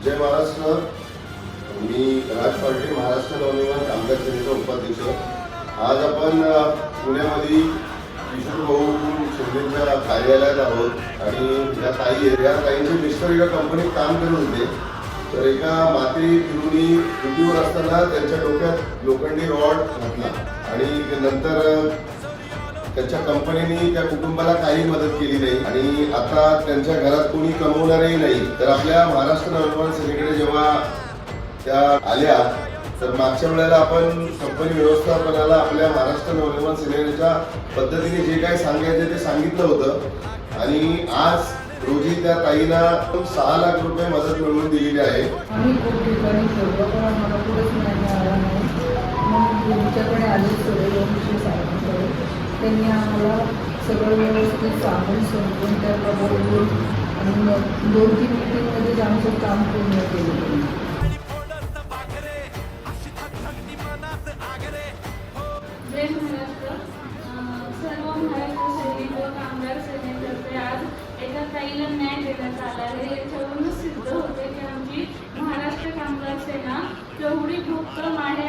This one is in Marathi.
जय महाराष्ट्र. मी राज पार्टी महाराष्ट्र नवनिर्माण कामगार सेनेचा उपाध्यक्ष. आज आपण पुण्यामध्ये किशोर भाऊ शिंदेच्या कार्यालयात आहोत आणि या ताईंचे मिस्टर एका कंपनीत काम करत होते. तर एका माते फिरुनी ड्युटीवर असताना त्यांच्या डोक्यात लोखंडी रॉड घातला आणि नंतर त्यांच्या कंपनीने त्या कुटुंबाला काही मदत केली नाही आणि आता त्यांच्या घरात कोणी कमवणारही नाही. तर आपल्या महाराष्ट्र नवनिर्माण सेनेकडे जेव्हा त्या आल्या तर मागच्या वेळेला आपण कंपनी व्यवस्थापनाला आपल्या महाराष्ट्र नवनिर्माण सेनेच्या पद्धतीने जे काही सांगायचे ते सांगितलं होतं आणि आज रोजी त्या ताईंना 6 लाख रुपये मदत मिळवून दिलेली आहे. आम्ही खूप ठिकाणी शोधलं पण आम्हाला पुढेच मिळाला नाही. मग तुमच्याकडे आले सगळे त्यांनी आम्हाला सगळं व्यवस्थित सांगून समजून त्याला बोलवून आणि 2-3 मीटिंगमध्ये आमचं काम पूर्ण केलं. जय महाराष्ट्र. सर्व महाराष्ट्र सैनिक व कामगार सेनेतर्फे आज एका ताईला न्याय देण्यात आला आहे. याच्यावरूनच सिद्ध होते की आमची महाराष्ट्र कामगार सेना केवढी भक्त माढे